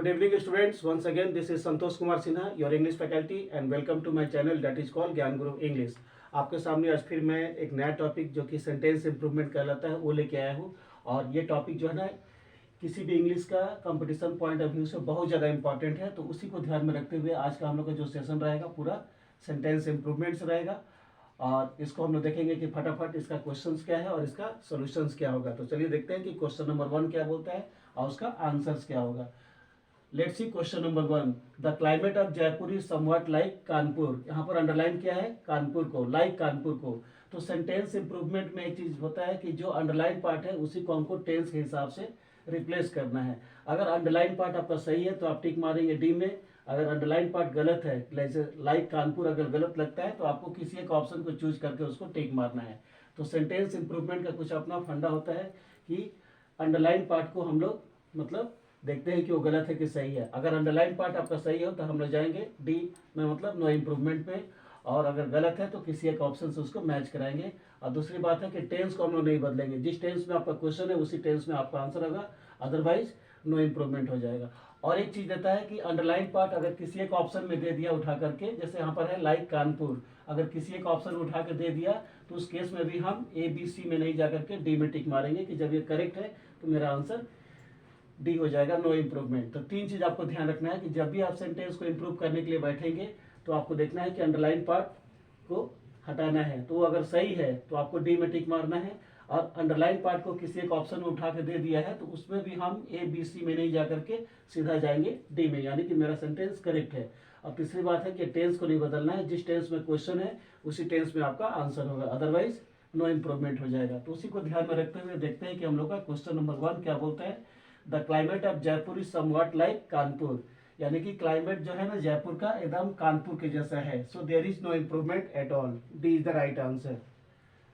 Good evening students. Once again this is Santosh Kumar Sinha, your English faculty and welcome to my channel that is called ज्ञान गुरु English. आपके सामने आज फिर मैं एक नया टॉपिक जो कि सेंटेंस इम्प्रूवमेंट कहलाता है वो लेके आया हूँ। और ये टॉपिक जो है ना किसी भी इंग्लिश का कंपटीशन पॉइंट ऑफ व्यू से बहुत ज़्यादा इंपॉर्टेंट है, तो उसी को ध्यान में रखते हुए आज का हम लोग का जो सेशन रहेगा पूरा सेंटेंस इम्प्रूवमेंट से रहेगा। और इसको हम लोग देखेंगे कि फटाफट इसका क्वेश्चंस क्या है और इसका सॉल्यूशंस क्या होगा। तो चलिए देखते हैं कि क्वेश्चन नंबर 1 क्या बोलता है और उसका आंसर्स क्या होगा। Let's see question number 1। The climate of Jaipur is somewhat like Kanpur. यहाँ पर अंडरलाइन किया है कानपुर को, लाइक कानपुर को। तो सेंटेंस इंप्रूवमेंट में एक चीज होता है कि जो अंडरलाइन पार्ट है उसी को हमको टेंस के हिसाब से रिप्लेस करना है। अगर अंडरलाइन पार्ट आपका सही है तो आप टिक मारेंगे डी में। अगर अंडरलाइन पार्ट गलत है, जैसे लाइक कानपुर अगर गलत लगता है तो आपको किसी एक ऑप्शन को चूज करके उसको टिक मारना है। तो सेंटेंस इंप्रूवमेंट का कुछ अपना फंडा होता है कि अंडरलाइन पार्ट को हम लोग मतलब देखते हैं कि वो गलत है कि सही है। अगर अंडरलाइन पार्ट आपका सही हो तो हम लोग जाएंगे डी में, मतलब नो इम्प्रूवमेंट में। और अगर गलत है तो किसी एक ऑप्शन से उसको मैच कराएंगे। और दूसरी बात है कि टेंस को हम लोग नहीं बदलेंगे, जिस टेंस में आपका क्वेश्चन है उसी टेंस में आपका आंसर होगा, अदरवाइज नो इम्प्रूवमेंट हो जाएगा। और एक चीज देता है कि अंडरलाइन पार्ट अगर किसी एक ऑप्शन में दे दिया उठा करके, जैसे यहाँ पर है लाइक कानपुर, अगर किसी एक ऑप्शन उठा के दे दिया तो उस केस में भी हम ए बी सी में नहीं जाकर के डी में टिक मारेंगे कि जब ये करेक्ट है तो मेरा आंसर डी हो जाएगा, नो इम्प्रूवमेंट। तो तीन चीज आपको ध्यान रखना है कि जब भी आप सेंटेंस को इम्प्रूव करने के लिए बैठेंगे तो आपको देखना है कि अंडरलाइन पार्ट को हटाना है। तो वो अगर सही है तो आपको डी में टिक मारना है। और अंडरलाइन पार्ट को किसी एक ऑप्शन में उठा के दे दिया है तो उसमें भी हम ए बी सी में नहीं जाकर के सीधा जाएंगे डी में, यानी कि मेरा सेंटेंस करेक्ट है। और तीसरी बात है कि टेंस को नहीं बदलना है, जिस टेंस में क्वेश्चन है उसी टेंस में आपका आंसर होगा, अदरवाइज नो इम्प्रूवमेंट हो जाएगा। तो उसी को ध्यान में रखते हुए देखते हैं कि हम लोग का क्वेश्चन नंबर 1 क्या बोलता है। The climate of Jaipur is somewhat like Kanpur, यानी कि क्लाइमेट जो है ना जयपुर का एकदम कानपुर के जैसा है। So there is no improvement at all, D is the right answer.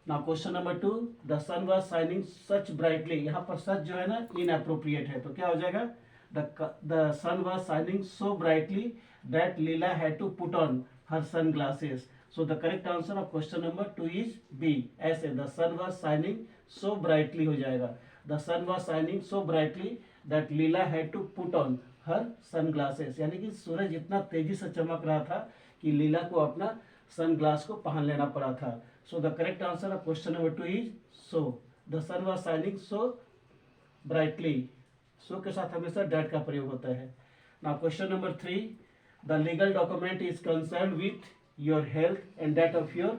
Now question number 2। The sun was shining such brightly, यहाँ पर सच जो है ना इनअप्रोप्रिएट है, तो क्या हो जाएगा the sun was shining so brightly that Leela had to put on her sunglasses. So the correct answer of question number 2 is B. ऐसे the sun was shining so brightly हो जाएगा, the sun was shining so brightly that Leela had to put on her sunglasses, यानी कि सूरज इतना तेजी से चमक रहा था कि लीला को अपना सन ग्लास को पहन लेना पड़ा था। So the correct answer of question number 2 is so. The sun was shining so brightly, so के साथ हमेशा डैट का प्रयोग होता है। Now question number 3। The legal document is concern with your health and that of your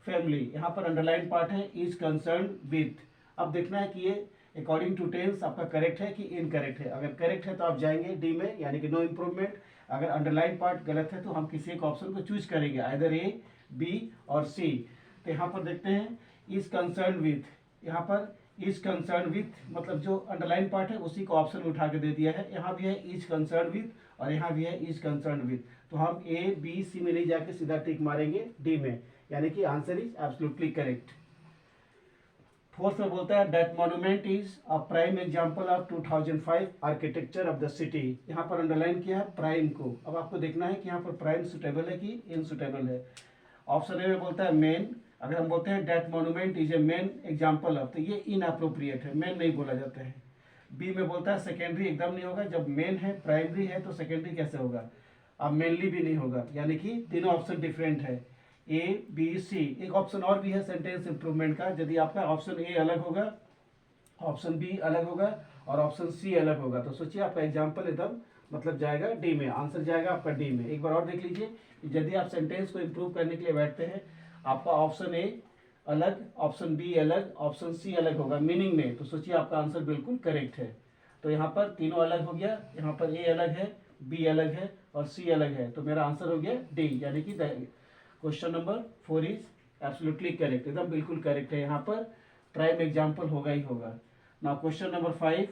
family, यहाँ पर underline part है इज कंसर्न विथ। अब देखना है कि ये अकॉर्डिंग टू टेंस आपका करेक्ट है कि इनकरेक्ट है। अगर करेक्ट है तो आप जाएंगे डी में, यानी कि नो इम्प्रूवमेंट। अगर अंडरलाइन पार्ट गलत है तो हम किसी एक ऑप्शन को चूज करेंगे, आइदर ए बी और सी। तो यहाँ पर देखते हैं इज कंसर्न विथ, यहाँ पर इज कंसर्न विथ मतलब जो अंडरलाइन पार्ट है उसी को ऑप्शन उठा के दे दिया है। यहाँ भी है इज कंसर्न विथ और यहाँ भी है इज कंसर्न विथ, तो हम ए बी सी में नहीं जाके सीधा टिक मारेंगे डी में, यानी कि answer is absolutely correct. Fourth में बोलता है that monument is a prime example of 2005 architecture of the city. यहाँ पर अंडरलाइन किया है प्राइम को। अब आपको देखना है कि यहाँ पर प्राइम सुटेबल है कि इनसुटेबल है। ऑप्शन ए में बोलता है मेन। अगर हम बोलते हैं that monument is a main example of, तो ये इनअप्रोप्रिएट है, मेन नहीं बोला जाता है। बी में बोलता है सेकेंडरी एकदम नहीं होगा, जब मेन है प्राइमरी है तो सेकेंडरी कैसे होगा। अब मेनली भी नहीं होगा, यानी कि तीनों ऑप्शन डिफरेंट है, ए बी सी। एक ऑप्शन और भी है सेंटेंस इंप्रूवमेंट का, यदि आपका ऑप्शन ए अलग होगा, ऑप्शन बी अलग होगा और ऑप्शन सी अलग होगा, तो सोचिए आपका एग्जांपल एकदम मतलब जाएगा डी में, आंसर जाएगा आपका डी में। एक बार और देख लीजिए, यदि आप सेंटेंस को इंप्रूव करने के लिए बैठते हैं, आपका ऑप्शन ए अलग, ऑप्शन बी अलग, ऑप्शन सी अलग होगा मीनिंग में, तो सोचिए आपका आंसर बिल्कुल करेक्ट है। तो यहाँ पर तीनों अलग हो गया, यहाँ पर ए अलग है, बी अलग है और सी अलग है, तो मेरा आंसर हो गया डी, यानी कि question number 4 is absolutely correct, एकदम बिल्कुल करेक्ट है। यहाँ पर प्राइम एग्जाम्पल होगा ही होगा। Now question number 5।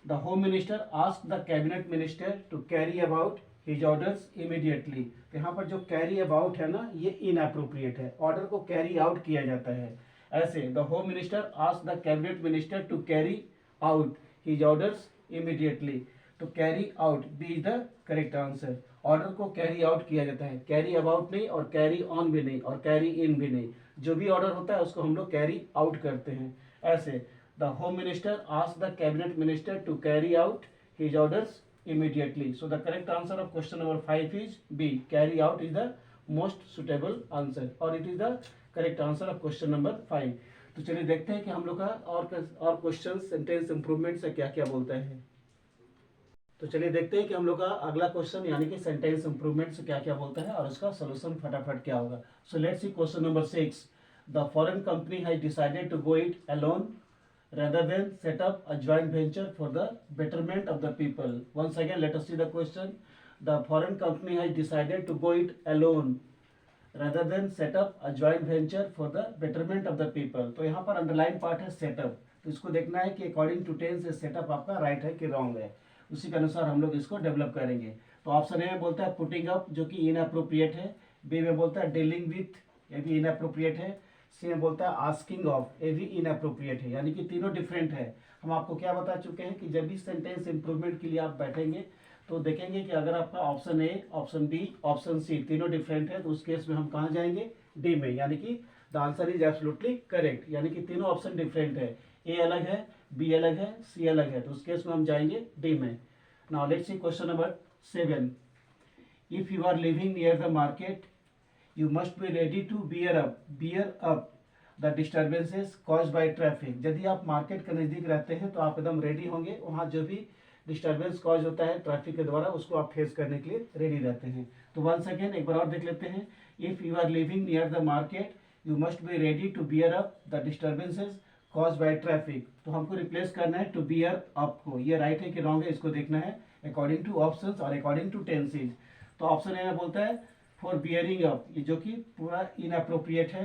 The home minister asked the cabinet minister to carry about his orders immediately. तो यहाँ पर जो कैरी अबाउट है ना ये इनअप्रोप्रिएट है, ऑर्डर को कैरी आउट किया जाता है। ऐसे the home minister asked the cabinet minister to carry out his orders immediately, तो carry out B is the correct answer. Order को कैरी आउट किया जाता है, कैरी अबाउट नहीं और कैरी ऑन भी नहीं और कैरी इन भी नहीं, जो भी ऑर्डर होता है उसको हम लोग कैरी आउट करते हैं। ऐसे the home minister asked the cabinet minister to carry out his orders immediately. So the correct answer of question number 5 is B. Carry out is the most suitable answer, or it is the correct answer of question number 5. तो चलिए देखते हैं कि हम लोग का और question sentence improvement से क्या क्या बोलते हैं. तो चलिए देखते हैं कि हम लोग का अगला क्वेश्चन यानी कि सेंटेंस इंप्रूवमेंट से क्या क्या बोलता है और उसका सोल्यूशन फटाफट क्या होगा. So let's see question number 6. The foreign company has decided to go it alone rather than set up a joint venture for the betterment of the people. Once again, let us see the question. The foreign company has decided to go it alone rather than set up a joint venture for the betterment of the people. तो यहाँ पर underline part है setup. तो इसको देखना है कि according to tense से सेटअप आपका राइट है कि रॉन्ग है. उसी के अनुसार हम लोग इसको डेवलप करेंगे. तो ऑप्शन ए में बोलता है पुटिंग अप, जो कि इनअप्रोप्रिएट है. बी में बोलता है डीलिंग विथ, ये भी इनअप्रोप्रिएट है. सी में बोलता है आस्किंग ऑफ, ये भी इनअप्रोप्रिएट है. यानी कि तीनों डिफरेंट है. हम आपको क्या बता चुके हैं कि जब भी सेंटेंस इंप्रूवमेंट के लिए आप बैठेंगे तो देखेंगे कि अगर आपका option A, option B, option C तीनों डिफरेंट है तो उस केस में हम कहाँ जाएंगे, डी में. यानी कि the answer is absolutely correct. यानी कि तीनों ऑप्शन डिफरेंट है, ए अलग है, बी अलग है, सी अलग है, तो उस केस में हम जाएंगे डी में. Now let's see question number 7. If you are living near the market you must be ready to bear up the disturbances caused by traffic. यदि आप मार्केट के नज़दीक रहते हैं तो आप एकदम रेडी होंगे, वहाँ जो भी डिस्टर्बेंस कॉज होता है ट्रैफिक के द्वारा उसको आप फेस करने के लिए रेडी रहते हैं. तो वंस अगेन एक बार और देख लेते हैं. If you are living near the market you must be ready to bear up the disturbances cause by traffic. तो हमको रिप्लेस करना है टू बियर अप को. ये राइट है कि रॉन्ग है इसको देखना है अकॉर्डिंग टू ऑप्शंस और अकॉर्डिंग टू टेंसेज. तो ऑप्शन ए में बोलता है फॉर बियरिंग अप, ये जो कि पूरा इनअप्रोप्रिएट है.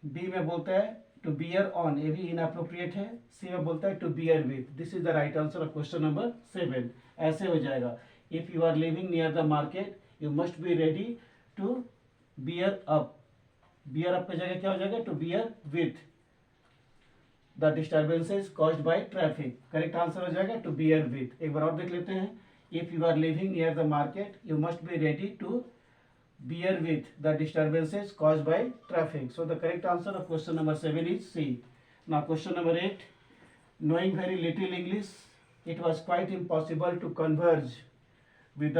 बी में बोलता है टू बियर ऑन, ये भी इनअप्रोप्रिएट है. सी में बोलता है to bear with. This is the right answer of question number 7. ऐसे हो जाएगा. If you are living near the market you must be ready to bear up. Bear up की जगह क्या हो जाएगा, to bear with the disturbances caused by traffic. Correct answer हो जाएगा टू बियर विथ. एक बार और देख लेते हैं. If you are living near the market, you must be ready to bear with the disturbances caused by traffic. So the correct answer of question number 7 is C. Now question number 8. Knowing very little English, it was quite impossible to converge with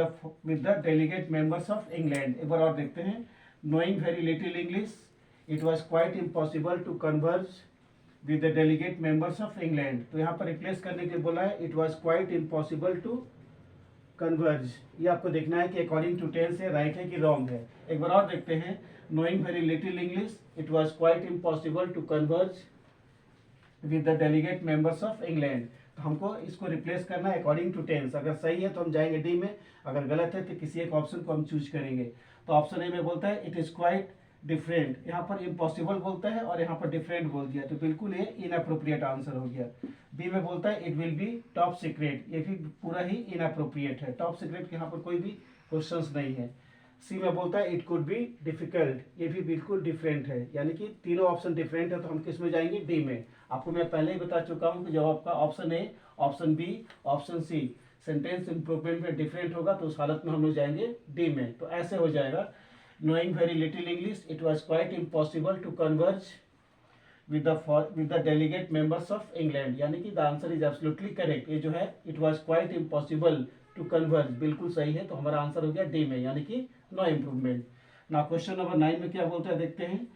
the delegate members of England. एक बार और देखते हैं. Knowing very little English, it was quite impossible to converge with the delegate members of England. तो यहाँ पर replace करने के लिए बोला है it was quite impossible to converse. ये आपको देखना है कि अकॉर्डिंग टू टेंस है राइट है कि रॉन्ग है. एक बार और देखते हैं. Knowing very little English it was quite impossible to converse with the delegate members of England. तो हमको इसको रिप्लेस करना है अकॉर्डिंग टू टेंस. अगर सही है तो हम जाएंगे डी में, अगर गलत है तो किसी एक ऑप्शन को हम चूज करेंगे. तो ऑप्शन ए में बोलता है इट इज क्वाइट डिफरेंट. यहाँ पर इम्पॉसिबल बोलता है और यहाँ पर डिफरेंट बोल दिया, तो बिल्कुल ये इनअप्रोप्रिएट आंसर हो गया. बी में बोलता है it will be top secret, ये भी पूरा ही इनअप्रोप्रिएट है. टॉप सीक्रेट के यहाँ पर कोई भी क्वेश्चंस नहीं है. सी में बोलता है इट कुड बी डिफिकल्ट, ये भी बिल्कुल डिफरेंट है. यानी कि तीनों ऑप्शन डिफरेंट है तो हम किस में जाएंगे, डी में. आपको मैं पहले ही बता चुका हूँ कि जब आपका option A, option B, option C sentence improvement में डिफरेंट होगा तो उस हालत में हम लोग जाएंगे डी में. तो ऐसे हो जाएगा. Knowing very little English, it was quite impossible to converge with the delegate members of England. यानी कि the answer is absolutely correct. ये जो है it was quite impossible to converge बिल्कुल सही है. तो हमारा आंसर हो गया डी में, यानी कि no improvement. ना क्वेश्चन नंबर 9 में क्या बोलते हैं देखते हैं.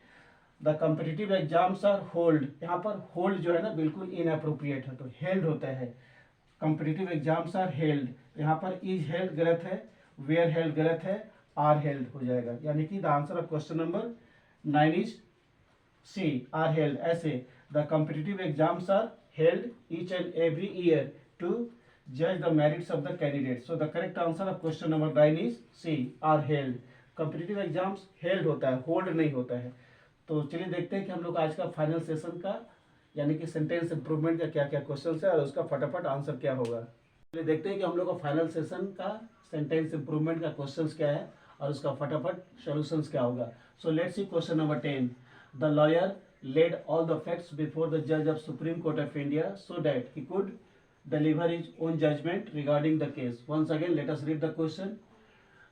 The competitive exams are hold. यहाँ पर होल्ड जो है ना बिल्कुल इनअप्रोप्रिएट है, तो हेल्ड होता है. Competitive exams are held. यहाँ पर इज हेल्ड गलत है, वेयर हेल्ड गलत है, आर हेल्ड हो जाएगा. यानी कि the answer of question number 9 is C, are held. ऐसे the competitive exams are held each and every year to जज the merits of the candidate. So the correct answer of question number 9 is C, are held. Competitive exams held होता है, hold नहीं होता है. तो चलिए देखते हैं कि हम लोग आज का फाइनल सेशन का यानी कि सेंटेंस इंप्रूवमेंट का क्या क्या क्वेश्चन है और उसका फटाफट आंसर क्या होगा. चलिए देखते हैं कि हम लोग का फाइनल सेशन का सेंटेंस इंप्रूवमेंट का क्वेश्चन क्या है और उसका फटाफट सॉल्यूशंस क्या होगा. So let's see question number 10. The lawyer laid all the facts before the judge of Supreme Court of India so that he could deliver his own judgment regarding the case. Once again, let us read the question.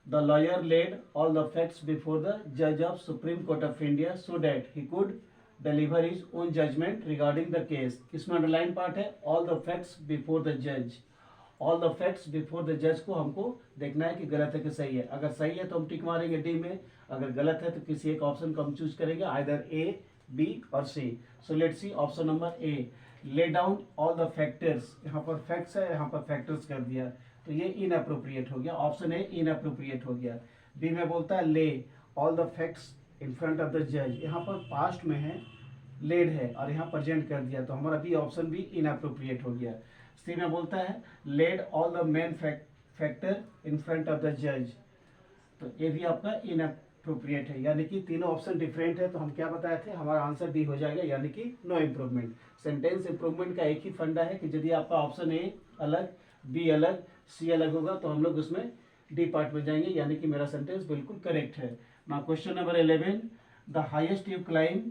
The lawyer laid all the facts before the judge of Supreme Court of India so that he could deliver his own judgment regarding the case. इसमें underline part है all the facts before the judge. All the facts before the जज को हमको देखना है कि गलत है कि सही है। अगर सही है तो हम टिक मारेंगे डी में, अगर गलत है तो किसी एक ऑप्शन को हम चूज करेंगे, आइदर ए, बी और C. So let's see option number A, lay down all the factors. यहाँ पर फैक्ट्स है, यहाँ पर फैक्टर्स कर दिया, तो ये इनअप्रोप्रिएट हो गया, ऑप्शन ए इनअप्रोप्रिएट हो गया। बी में बोलता है ले all the facts in front of the जज, यहाँ पर पास्ट में है, लेड है और यहाँ प्रेजेंट कर दिया, तो हमारा बी ऑप्शन भी इनअप्रोप्रिएट हो गया। सी में बोलता है led all the main factor in front of the जज, तो ये भी आपका इनअप्रोप्रिएट है, यानी कि तीनों ऑप्शन डिफरेंट है। तो हम क्या बताए थे, हमारा आंसर डी हो जाएगा, यानी कि नो इम्प्रूवमेंट। सेंटेंस इम्प्रूवमेंट का एक ही फंडा है कि यदि आपका ऑप्शन ए अलग, बी अलग, सी अलग होगा तो हम लोग उसमें डी पार्ट में जाएंगे, यानी कि मेरा सेंटेंस बिल्कुल करेक्ट है। Now question number 11, the highest you climb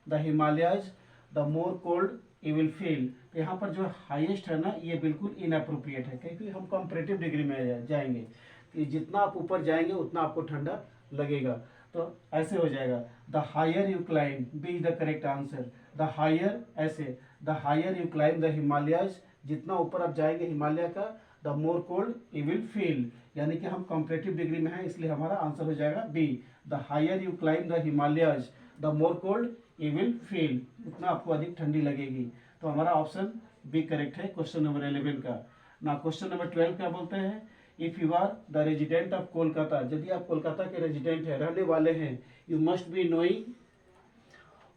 the Himalayas the more cold you will feel. तो यहाँ पर जो हाईएस्ट है ना, ये बिल्कुल इनअप्रोप्रिएट है, क्योंकि हम कंपैरेटिव डिग्री में जाएंगे कि जितना आप ऊपर जाएंगे उतना आपको ठंडा लगेगा। तो ऐसे हो जाएगा, the higher you climb, B is the correct answer. The higher, ऐसे the higher you climb the Himalayas, जितना ऊपर आप जाएंगे हिमालय का, the more cold you will feel, यानी कि हम कंपैरेटिव डिग्री में हैं, इसलिए हमारा आंसर हो जाएगा B. The higher you climb the Himalayas the more cold you will feel, उतना आपको अधिक ठंडी लगेगी। तो हमारा ऑप्शन बी करेक्ट है क्वेश्चन नंबर 11 का। ना क्वेश्चन नंबर 12 क्या बोलते हैं, if you are the resident of Kolkata, यदि आप कोलकाता के रेजिडेंट है, रहने वाले हैं, you must be knowing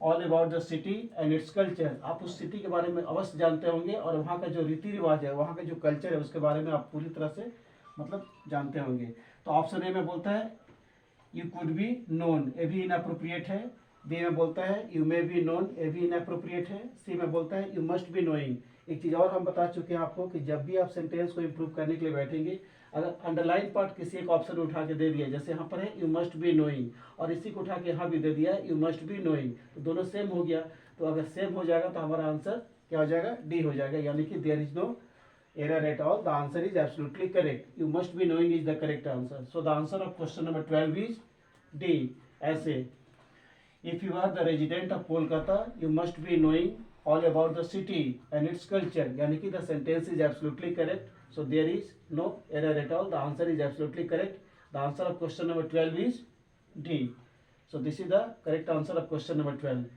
all about the city and its culture, आप उस सिटी के बारे में अवश्य जानते होंगे और वहाँ का जो रीति रिवाज है, वहाँ का जो कल्चर है, उसके बारे में आप पूरी तरह से मतलब जानते होंगे। तो ऑप्शन ए में बोलता है यू कुड बी नोन, ए भी इनअप्रोप्रिएट है। बी में बोलता है यू मे बी नोन, ए भी इनअप्रोप्रिएट है। सी में बोलता है यू मस्ट बी नोइंग। एक चीज़ और हम बता चुके हैं आपको कि जब भी आप सेंटेंस को इम्प्रूव करने के लिए बैठेंगे, अगर अंडरलाइन पार्ट किसी एक ऑप्शन उठा के दे दिया, जैसे यहाँ पर है यू मस्ट बी नोइंग, और इसी को उठा के यहाँ भी दे दिया यू मस्ट बी नोइंग, तो दोनों सेम हो गया। तो अगर सेम हो जाएगा तो हमारा आंसर क्या हो जाएगा, डी हो जाएगा, यानी कि there is no error at all, the answer is absolutely correct. You must be knowing is the correct answer. So the answer of question number 12 is D. ऐसे, if you are the resident of Kolkata, you must be knowing all about the city and its culture, यानी कि the sentence is absolutely correct. So there is no error at all. The answer is absolutely correct. The answer of question number 12 is D. So this is the correct answer of question number 12.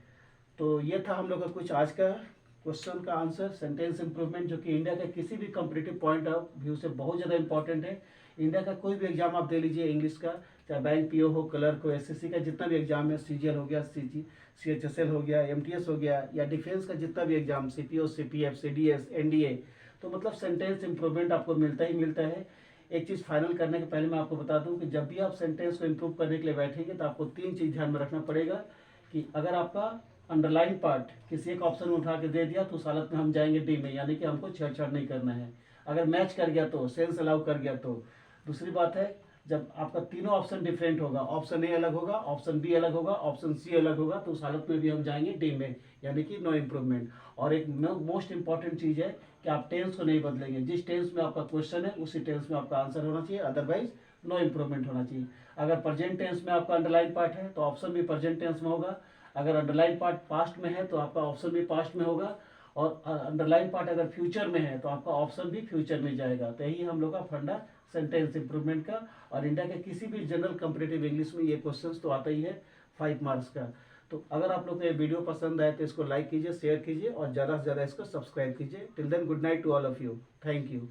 तो ये था हम लोग का कुछ आज का question का आंसर, सेंटेंस इंप्रूवमेंट, जो कि इंडिया के किसी भी कॉम्पिटिटिव पॉइंट ऑफ व्यू से बहुत ज़्यादा इंपॉर्टेंट है। इंडिया का कोई भी एग्जाम आप दे लीजिए इंग्लिश का, चाहे बैंक पीओ हो, क्लर्क हो, एसएससी का जितना भी एग्जाम है, सीजीएल हो गया, सीएचएसएल हो गया, एमटीएस हो गया, या डिफेंस का जितना भी exam, CPO, CPF, CDS, NDA, तो मतलब सेंटेंस इंप्रूवमेंट आपको मिलता ही मिलता है। एक चीज़ फाइनल करने के पहले मैं आपको बता दूं कि जब भी आप सेंटेंस को इम्प्रूव करने के लिए बैठेंगे तो आपको तीन चीज़ ध्यान में रखना पड़ेगा कि अगर आपका अंडरलाइन पार्ट किसी एक ऑप्शन में उठा के दे दिया तो उस हालत में हम जाएंगे डी में, यानी कि हमको छेड़छाड़ नहीं करना है। अगर मैच कर गया तो, सेंस अलाउ कर गया तो। दूसरी बात है, जब आपका तीनों ऑप्शन डिफरेंट होगा, ऑप्शन ए अलग होगा, ऑप्शन बी अलग होगा, ऑप्शन सी अलग होगा, तो उस हालत में भी हम जाएंगे डी में, यानी कि नो इम्प्रूवमेंट। और एक मोस्ट इंपॉर्टेंट चीज़ है कि आप टेंस को नहीं बदलेंगे, जिस टेंस में आपका क्वेश्चन है उसी टेंस में आपका आंसर होना चाहिए, अदरवाइज नो इम्प्रूवमेंट होना चाहिए। अगर प्रेजेंट टेंस में आपका अंडरलाइन पार्ट है तो ऑप्शन भी प्रेजेंट टेंस में होगा, अगर अंडरलाइन पार्ट पास्ट में है तो आपका ऑप्शन भी पास्ट में होगा, और अंडरलाइन पार्ट अगर फ्यूचर में है तो आपका ऑप्शन भी फ्यूचर में जाएगा। तो यही हम लोग का फंडा सेंटेंस इंप्रूवमेंट का। और इंडिया के किसी भी जनरल कॉम्पिटिटिव इंग्लिश में ये क्वेश्चंस तो आता ही है 5 मार्क्स का। तो अगर आप लोग को ये वीडियो पसंद आए तो इसको लाइक कीजिए, शेयर कीजिए और ज़्यादा से ज़्यादा इसको सब्सक्राइब कीजिए। Till then good night to all of you, thank you.